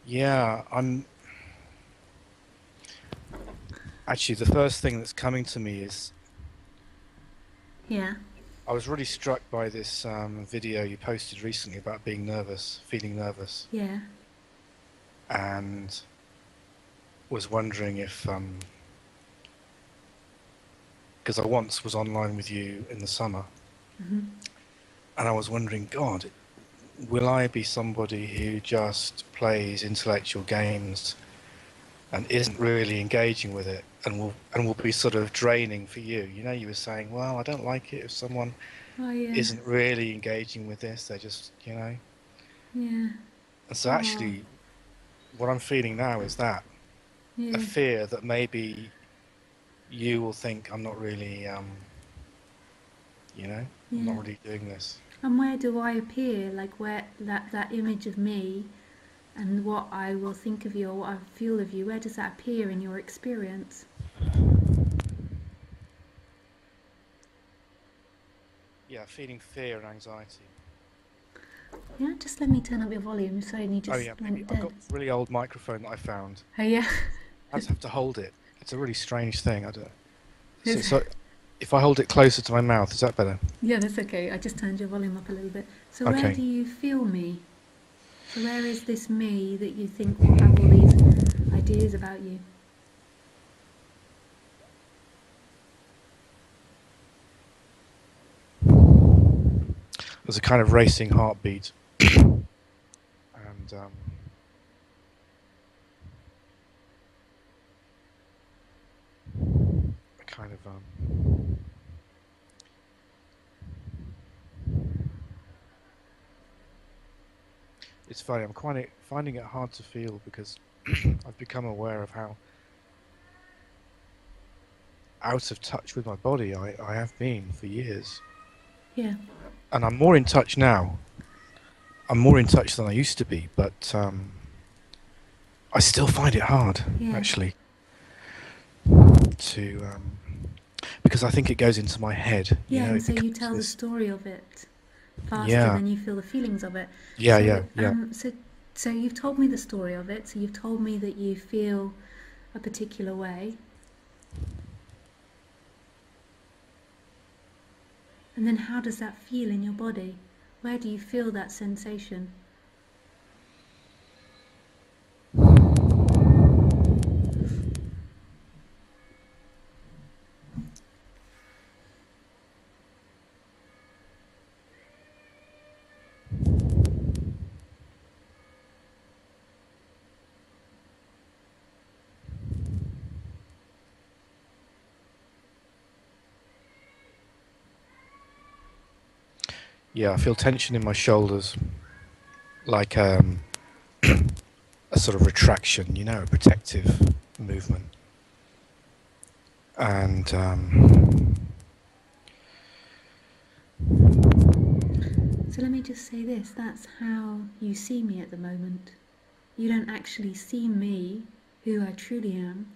Yeah, I'm actually the first thing that's coming to me is Yeah, I was really struck by this video you posted recently about being nervous, feeling nervous, yeah. and was wondering if because I once was online with you in the summer, and I was wondering, God, will I be somebody who just plays intellectual games and isn't really engaging with it, and will be sort of draining for you? You know, you were saying, well, I don't like it if someone Oh, yeah, isn't really engaging with this. They're just, you know. yeah. And so Oh, actually, what I'm feeling now is that a yeah, fear that maybe you will think I'm not really, you know, I'm yeah. not really doing this. And where do I appear? Like where that image of me and what I will think of you or what I feel of you, where does that appear in your experience? Yeah, feeling fear and anxiety. Yeah, just let me turn up your volume. Sorry, you Oh just yeah, maybe went I've dead. got this really old microphone that I found. Oh, yeah. I just have to hold it. It's a really strange thing. I don't. So if I hold it closer to my mouth, is that better? Yeah, that's okay. I just turned your volume up a little bit. So where Okay. do you feel me? So where is this me that you think will have all these ideas about you? There's a kind of racing heartbeat, and a kind of it's funny. I'm quite finding it hard to feel because I've become aware of how out of touch with my body I have been for years. Yeah, And I'm more in touch now. I'm more in touch than I used to be, but I still find it hard, yeah, actually, to because I think it goes into my head. You yeah. know, And it so you becomes tell the this. story of it faster Yeah, than you feel the feelings of it. yeah, So, yeah, yeah, so you've told me the story of it. So you've told me that you feel a particular way, and then how does that feel in your body? Where do you feel that sensation? yeah. I feel tension in my shoulders, like a sort of retraction. You know, a protective movement, and So let me just say this: that's how you see me at the moment. You don't actually see me, who I truly am.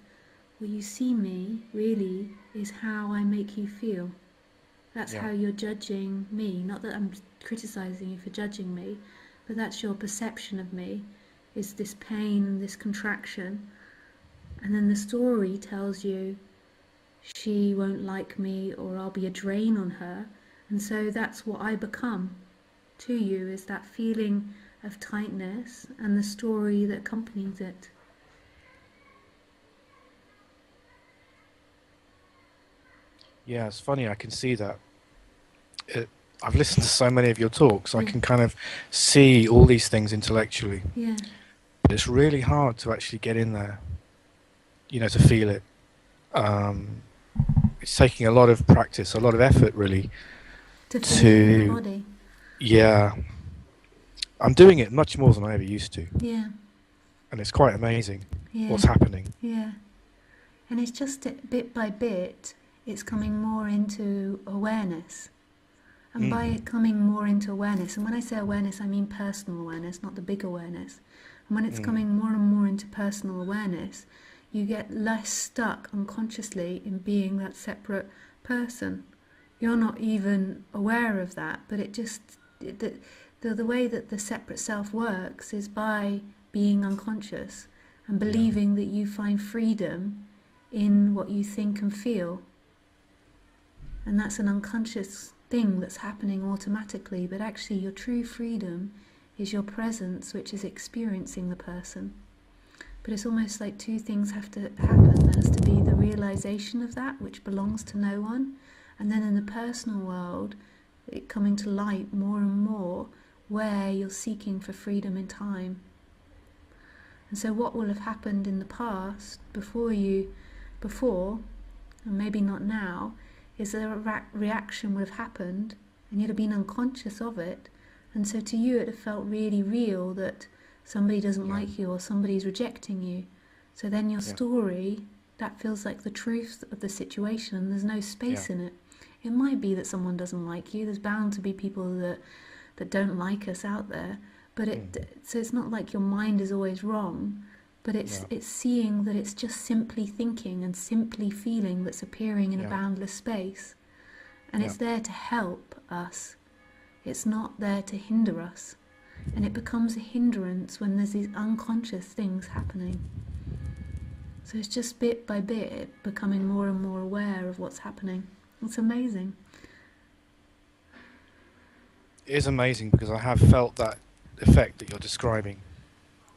What you see me, really, is how I make you feel. That's yeah, how you're judging me. Not that I'm criticizing you for judging me, but that's your perception of me, is this pain, this contraction. And then the story tells you she won't like me or I'll be a drain on her. And so that's what I become to you, is that feeling of tightness and the story that accompanies it. yeah. It's funny. I can see that. It, I've listened to so many of your talks. I Yeah, can kind of see all these things intellectually, yeah. but it's really hard to actually get in there. You know, to feel it. Um, it's taking a lot of practice, a lot of effort, really. To feel it in your To body. yeah, I'm doing it much more than I ever used to, Yeah, and it's quite amazing yeah, what's happening. yeah. And it's just bit by bit, it's coming more into awareness. And by Mm, coming more into awareness, and when I say awareness, I mean personal awareness, not the big awareness. And when it's mm. coming more and more into personal awareness, you get less stuck unconsciously in being that separate person. You're not even aware of that, but it just, the way that the separate self works is by being unconscious and believing that you find freedom in what you think and feel. And that's an unconscious thing that's happening automatically, but actually your true freedom is your presence, which is experiencing the person. But it's almost like two things have to happen. There has to be the realization of that, which belongs to no one, and then in the personal world, it coming to light more and more, where you're seeking for freedom in time. And so what will have happened in the past, before, and maybe not now, is that a reaction would have happened, and you'd have been unconscious of it, and so to you it have felt really real that somebody doesn't like you or somebody's rejecting you. So then your story, that feels like the truth of the situation, and there's no space in it. It might be that someone doesn't like you. There's bound to be people that don't like us out there. But so it's not like your mind is always wrong, but it's seeing that it's just simply thinking and simply feeling that's appearing in a boundless space. And it's there to help us. It's not there to hinder us. And it becomes a hindrance when there's these unconscious things happening. So it's just bit by bit becoming more and more aware of what's happening. It's amazing. It is amazing because I have felt that effect that you're describing.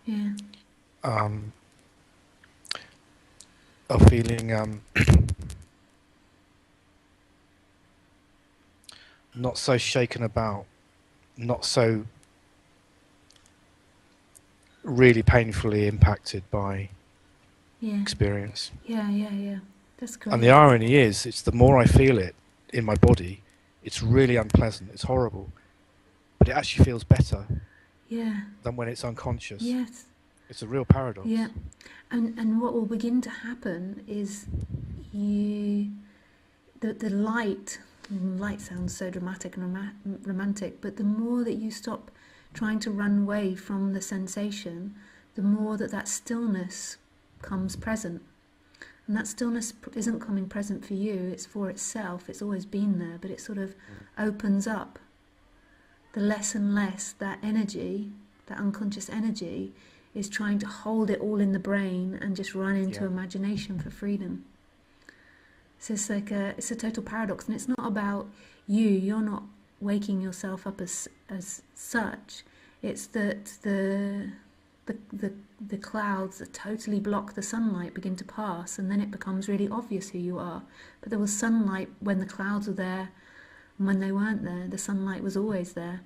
Yeah. Of feeling not so shaken about, not so really painfully impacted by experience. Yeah. That's great. And the irony is, it's the more I feel it in my body, it's really unpleasant, it's horrible, but it actually feels better than when it's unconscious. Yes. It's a real paradox. Yeah. And what will begin to happen is the light sounds so dramatic and romantic, but the more that you stop trying to run away from the sensation, the more that stillness comes present. And that stillness isn't coming present for you, it's for itself, it's always been there, but it sort of opens up. The less and less that energy, that unconscious energy, is trying to hold it all in the brain and just run into imagination for freedom. So it's like it's a total paradox, and it's not about you. You're not waking yourself up as such. It's that the clouds that totally block the sunlight begin to pass, and then it becomes really obvious who you are. But there was sunlight when the clouds were there, and when they weren't there, the sunlight was always there.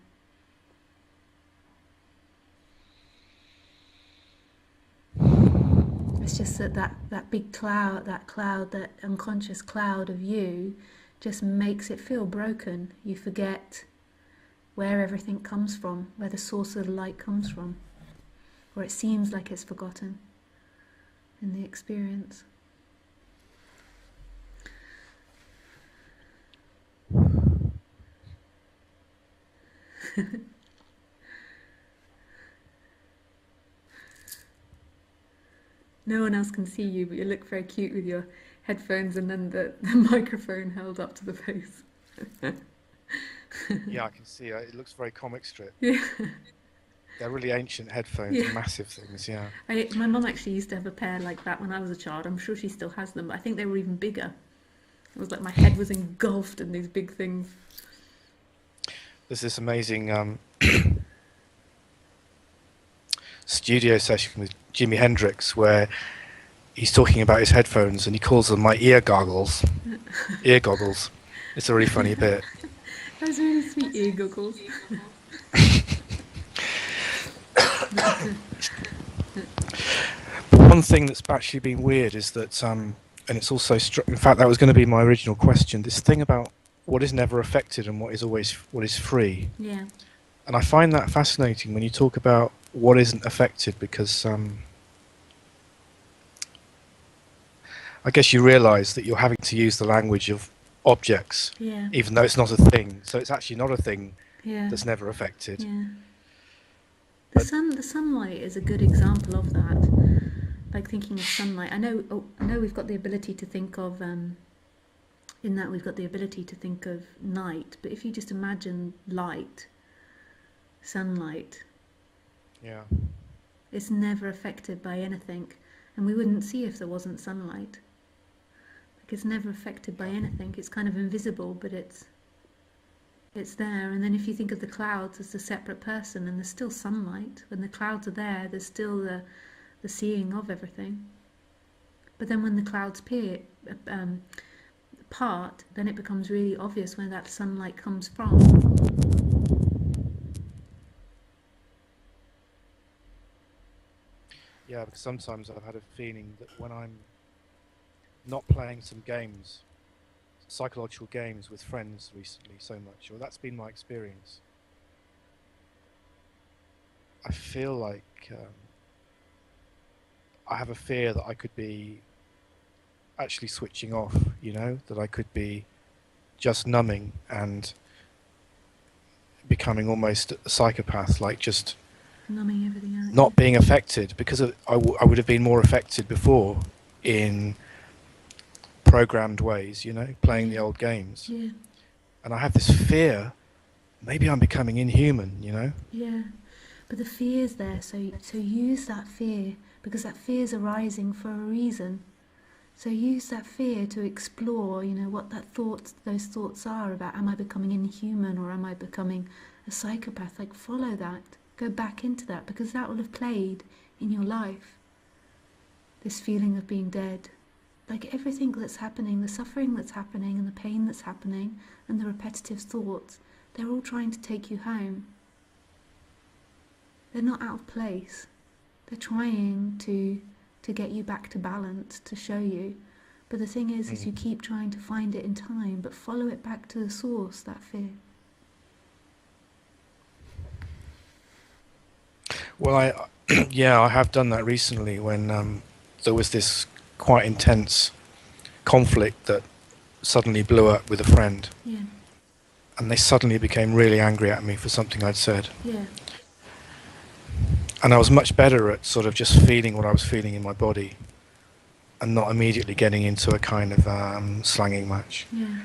It's just that big cloud, that unconscious cloud of you, just makes it feel broken. You forget where everything comes from, where the source of the light comes from, or it seems like it's forgotten in the experience. No one else can see you, but you look very cute with your headphones and then the microphone held up to the face. Yeah, I can see it. It looks very comic strip. Yeah. They're really ancient headphones, massive things, My mum actually used to have a pair like that when I was a child. I'm sure she still has them, but I think they were even bigger. It was like my head was engulfed in these big things. There's this amazing studio session with Jimi Hendrix where he's talking about his headphones and he calls them my ear goggles. Ear goggles. It's a really funny bit. Those really sweet ear goggles. One thing that's actually been weird is that, and it's also, in fact, that was going to be my original question, this thing about what is never affected and what is free. Yeah. And I find that fascinating when you talk about what isn't affected, because I guess you realise that you're having to use the language of objects, even though it's not a thing. So it's actually not a thing that's never affected. Yeah. The sunlight is a good example of that. Like thinking of sunlight. I know we've got the ability to think of in that we've got the ability to think of night, but if you just imagine light, sunlight, It's never affected by anything, and we wouldn't see if there wasn't sunlight. Like, it's never affected by anything. It's kind of invisible, but it's there. And then if you think of the clouds as a separate person, and there's still sunlight. When the clouds are there, there's still the seeing of everything. But then when the clouds part, then it becomes really obvious where that sunlight comes from. Yeah, because sometimes I've had a feeling that when I'm not playing some games, psychological games with friends recently so much, or that's been my experience, I feel like I have a fear that I could be actually switching off, you know, that I could be just numbing and becoming almost a psychopath, like just Numbing everything out. not being affected, because I would have been more affected before in programmed ways, you know, playing the old games. Yeah. And I have this fear, maybe I'm becoming inhuman, you know? Yeah. But the fear's there, so use that fear, because that fear's arising for a reason. So use that fear to explore, you know, what those thoughts are about, am I becoming inhuman or am I becoming a psychopath? Like, follow that. Go back into that, because that will have played in your life. This feeling of being dead. Like, everything that's happening, the suffering that's happening and the pain that's happening and the repetitive thoughts, they're all trying to take you home. They're not out of place. They're trying to get you back to balance, to show you. But the thing is you keep trying to find it in time, but follow it back to the source, that fear. Well, I have done that recently when there was this quite intense conflict that suddenly blew up with a friend. Yeah. And they suddenly became really angry at me for something I'd said. Yeah. And I was much better at sort of just feeling what I was feeling in my body and not immediately getting into a kind of slanging match. Yeah.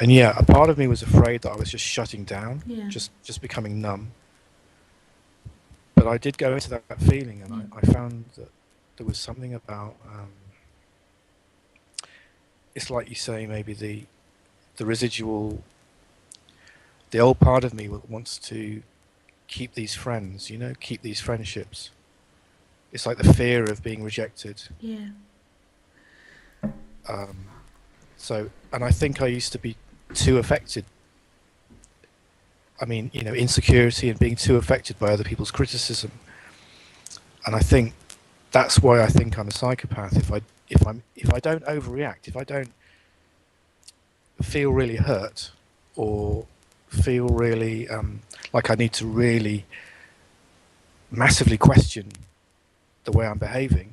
And yeah, a part of me was afraid that I was just shutting down, Yeah. just becoming numb. But I did go into that feeling, and I found that there was something about, it's like you say, maybe the residual, the old part of me wants to keep these friends, you know, keep these friendships. It's like the fear of being rejected. Yeah. And I think I used to be too affected. I mean, you know, insecurity and being too affected by other people's criticism. And I think that's why I think I'm a psychopath. If I don't overreact, if I don't feel really hurt or feel really like I need to really massively question the way I'm behaving,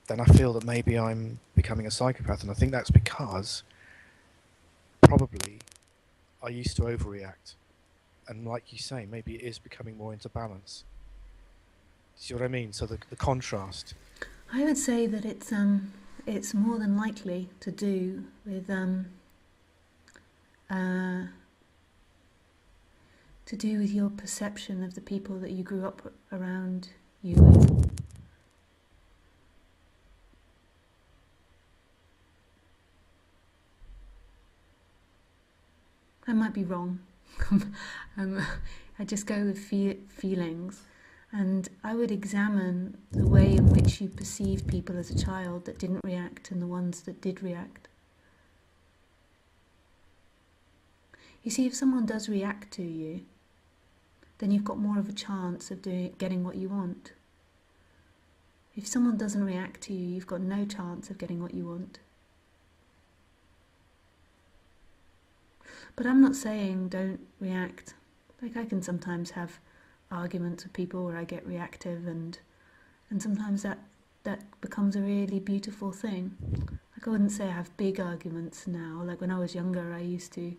then I feel that maybe I'm becoming a psychopath. And I think that's because probably I used to overreact. And like you say, maybe it is becoming more into balance. See what I mean? So the contrast. I would say that it's more than likely to do with your perception of the people that you grew up around you with. I might be wrong. I just go with feelings, and I would examine the way in which you perceived people as a child that didn't react and the ones that did react. You see, if someone does react to you, then you've got more of a chance of getting what you want. If someone doesn't react to you, you've got no chance of getting what you want. But I'm not saying don't react. Like, I can sometimes have arguments with people where I get reactive, and sometimes that becomes a really beautiful thing. Like, I wouldn't say I have big arguments now. Like, when I was younger, I used to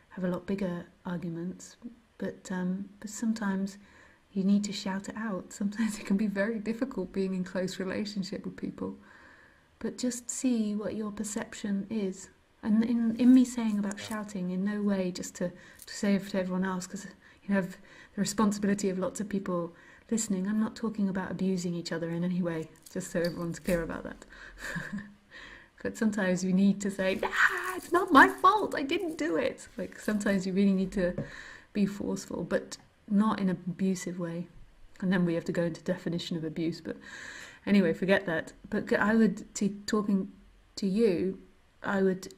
have a lot bigger arguments. But sometimes you need to shout it out. Sometimes it can be very difficult being in close relationship with people. But just see what your perception is. And in me saying about Yeah. shouting, in no way just to say it to everyone else, because you have the responsibility of lots of people listening. I'm not talking about abusing each other in any way, just so everyone's clear about that. But sometimes you need to say, nah, it's not my fault, I didn't do it. Like sometimes you really need to be forceful, but not in an abusive way. And then we have to go into definition of abuse. But anyway, forget that. But I would, talking to you, I would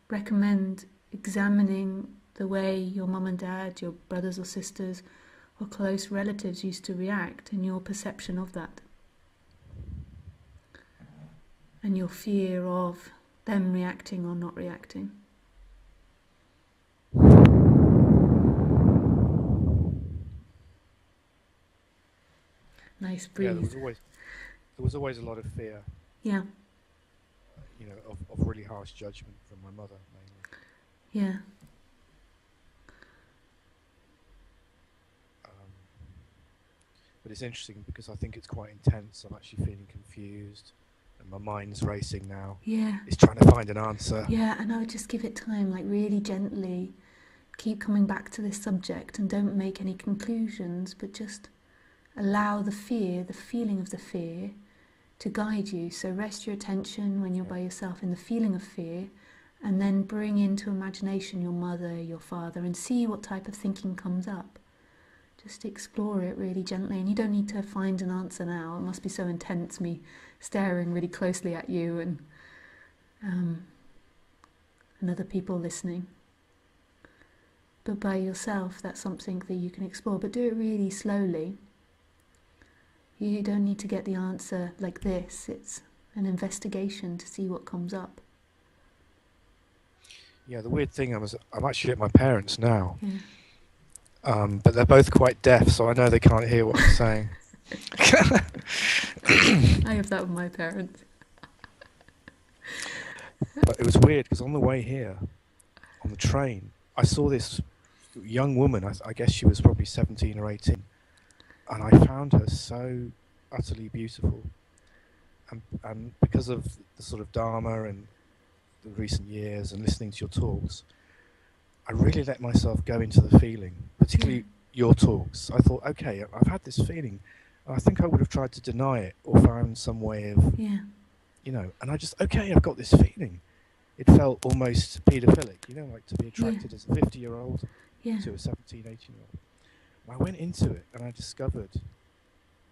recommend examining the way your mum and dad, your brothers or sisters, or close relatives used to react, and your perception of that. And your fear of them reacting or not reacting. Nice breeze. Yeah, there was always a lot of fear, Yeah, of really harsh judgment from my mother mainly. yeah, Um, but it's interesting because I think it's quite intense. I'm actually feeling confused, and my mind's racing now. yeah, It's trying to find an answer. yeah. And I would just give it time, like really gently. Keep coming back to this subject and don't make any conclusions, but just allow the fear, the feeling of the fear, to guide you. So rest your attention when you're by yourself in the feeling of fear, and then bring into imagination your mother, your father, and see what type of thinking comes up. Just explore it really gently, and you don't need to find an answer now. It must be so intense, me staring really closely at you and other people listening. But by yourself, that's something that you can explore, but do it really slowly. You don't need to get the answer like this. It's an investigation to see what comes up. Yeah, the weird thing, I'm actually at my parents' now, Yeah. but they're both quite deaf, so I know they can't hear what I'm saying. I have that with my parents. But it was weird because on the way here, on the train, I saw this young woman. I guess she was probably 17 or 18, and I found her so utterly beautiful. And because of the sort of Dharma and the recent years and listening to your talks, I really let myself go into the feeling, particularly your talks. I thought, okay, I've had this feeling. I think I would have tried to deny it or found some way of, and I just, okay, I've got this feeling. It felt almost paedophilic, like to be attracted as a 50-year-old to a 17, 18-year-old. I went into it and I discovered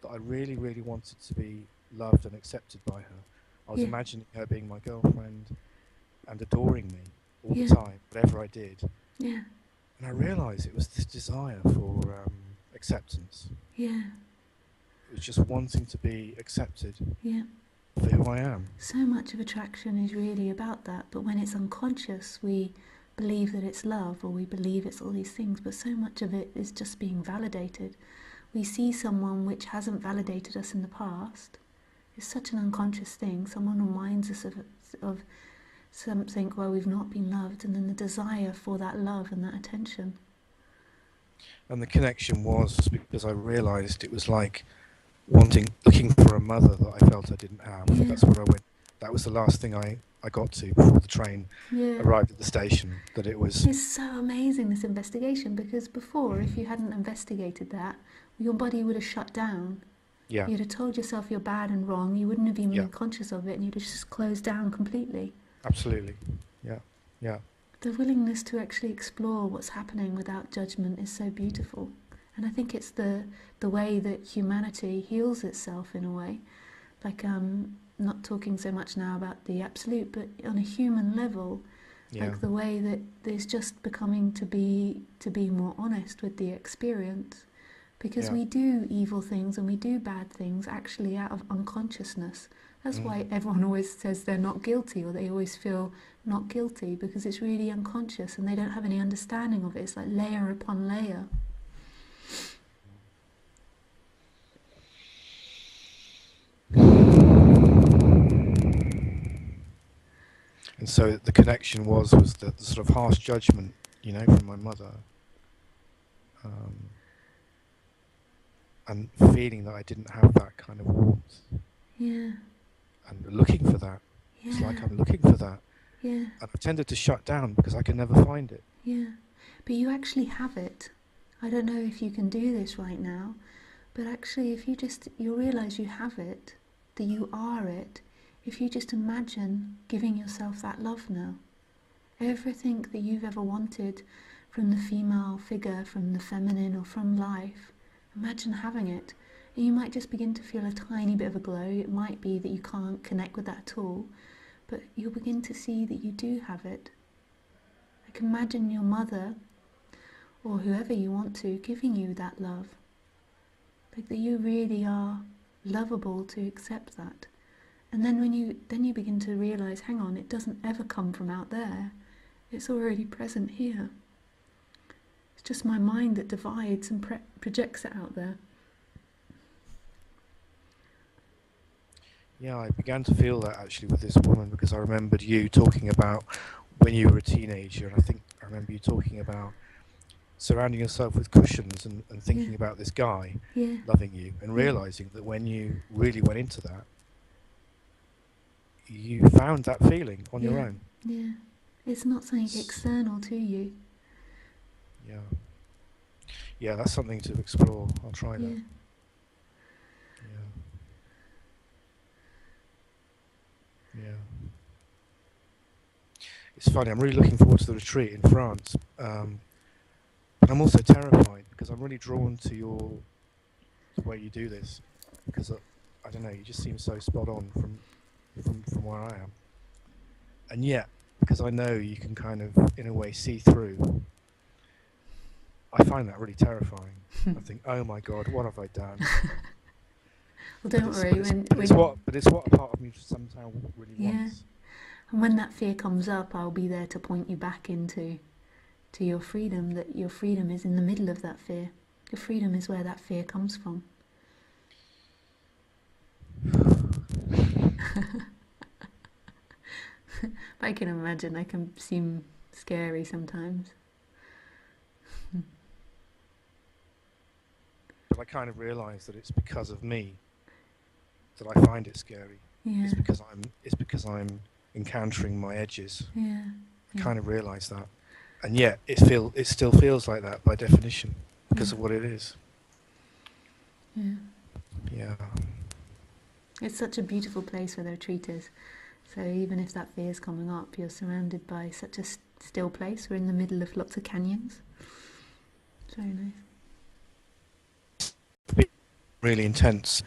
that I really, really wanted to be loved and accepted by her. I was imagining her being my girlfriend and adoring me all the time, whatever I did. Yeah. And I realised it was this desire for acceptance. Yeah. It was just wanting to be accepted for who I am. So much of attraction is really about that, but when it's unconscious, we believe that it's love, or we believe it's all these things, but so much of it is just being validated. We see someone which hasn't validated us in the past. It's such an unconscious thing. Someone reminds us of something where we've not been loved, and then the desire for that love and that attention. And the connection was because I realised it was like looking for a mother that I felt I didn't have. That's where I went. That was the last thing I got to before the train arrived at the station. That it was. It's so amazing, this investigation, because before, if you hadn't investigated that, your body would have shut down. Yeah. You'd have told yourself you're bad and wrong. You wouldn't have even been conscious of it, and you'd have just closed down completely. Absolutely. Yeah. The willingness to actually explore what's happening without judgment is so beautiful. And I think it's the way that humanity heals itself in a way. Like, not talking so much now about the absolute, but on a human level, like the way that there's just becoming to be more honest with the experience. Because we do evil things and we do bad things actually out of unconsciousness. That's why everyone always says they're not guilty, or they always feel not guilty, because it's really unconscious and they don't have any understanding of it. It's like layer upon layer. And so the connection was the sort of harsh judgment, from my mother. And feeling that I didn't have that kind of warmth. Yeah. And looking for that. Yeah. It's like I'm looking for that. Yeah. And I've tended to shut down because I can never find it. Yeah. But you actually have it. I don't know if you can do this right now, but actually if you'll realise you have it, that you are it, if you just imagine giving yourself that love now. Everything that you've ever wanted from the female figure, from the feminine, or from life, imagine having it. And you might just begin to feel a tiny bit of a glow. It might be that you can't connect with that at all, but you'll begin to see that you do have it. Like imagine your mother, or whoever you want to, giving you that love. Like that you really are lovable to accept that. And then you begin to realise, hang on, it doesn't ever come from out there. It's already present here. It's just my mind that divides and projects it out there. Yeah, I began to feel that actually with this woman, because I remembered you talking about when you were a teenager, and I remember you talking about surrounding yourself with cushions and thinking Yeah. about this guy Yeah. loving you, and Yeah. realising that when you really went into that, you found that feeling on your Yeah. own. Yeah. It's not something external to you. Yeah. Yeah, that's something to explore. I'll try that. Yeah. Yeah. Yeah. It's funny, I'm really looking forward to the retreat in France. But I'm also terrified because I'm really drawn to the way you do this, because I don't know, you just seem so spot on from where I am. And yet, because I know you can kind of, in a way, see through, I find that really terrifying. I think, oh my God, what have I done? Well, don't worry. But it's what a part of me somehow really wants. And when that fear comes up, I'll be there to point you back into your freedom, that your freedom is in the middle of that fear. Your freedom is where that fear comes from. I can imagine, I can seem scary sometimes. But I kind of realise that it's because of me that I find it scary. Yeah. It's because I'm encountering my edges. Yeah. I kind of realise that. And yet it still feels like that by definition because of what it is. Yeah. Yeah. It's such a beautiful place where the retreat is. So even if that fear is coming up, you're surrounded by such a still place. We're in the middle of lots of canyons. It's very nice. Really intense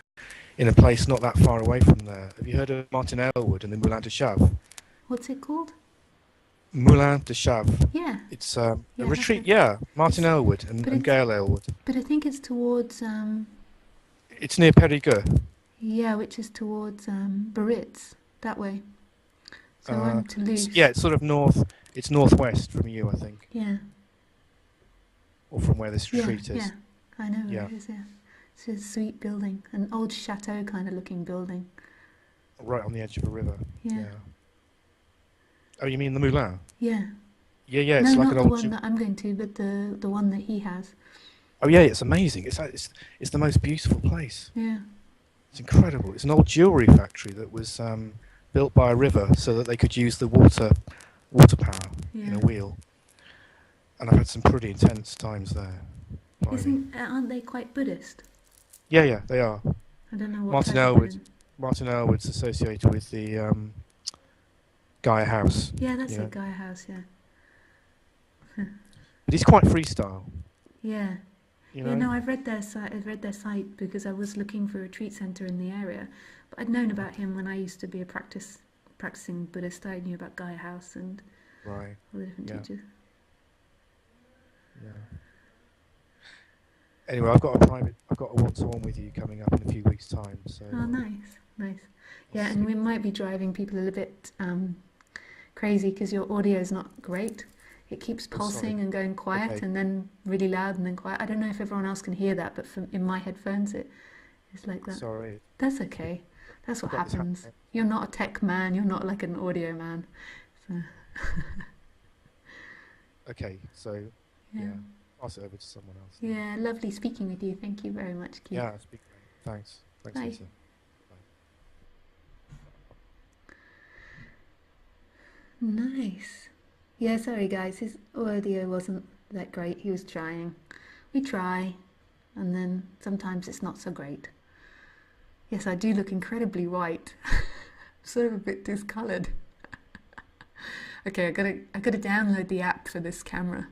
in a place not that far away from there. Have you heard of Martin Aylward and the Moulin de Chave? What's it called? Moulin de Chave. Yeah. It's a retreat. Yeah, Martin Aylward and Gail Aylward. But I think it's towards. It's near Périgueux. Yeah, which is towards Biarritz, that way. So I'm Toulouse. Yeah, it's sort of north. It's northwest from you, I think. Yeah. Or from where this retreat is. Yeah, I know where it is. Yeah, it's a sweet building, an old chateau kind of looking building. Right on the edge of a river. Yeah. Oh, you mean the Moulin? Yeah. Yeah. No, it's like not an the old one that I'm going to, but the one that he has. Oh yeah, it's amazing. It's the most beautiful place. Yeah. It's incredible. It's an old jewellery factory that was built by a river so that they could use the water power in a wheel. And I've had some pretty intense times there. Aren't they quite Buddhist? Yeah, they are. I don't know what. Martin Aylward's associated with the Gaia House. Yeah, that's it, Gaia House. Yeah. But he's quite freestyle. Yeah. You know? Yeah, no, I've read their site because I was looking for a retreat centre in the area. But I'd known about him when I used to be a practicing Buddhist. I knew about Gaia House and all the different teachers. Yeah. Anyway, I've got a one-to-one with you coming up in a few weeks' time. So. Oh, nice. Yeah, and we might be driving people a little bit crazy because your audio is not great. It keeps pulsing and going quiet and then really loud and then quiet. I don't know if everyone else can hear that, but in my headphones it's like that. Sorry. That's okay. That's what happens. You're not a tech man. You're not like an audio man. So. Okay, so yeah, pass it over to someone else. Yeah, lovely speaking with you. Thank you very much, Keith. Yeah, speak. Thanks. Thanks, Bye. Lisa. Nice. Yeah, sorry guys, his audio wasn't that great. He was trying. We try, and then sometimes it's not so great. Yes, I do look incredibly white. Sort of a bit discoloured. Okay, I gotta download the app for this camera.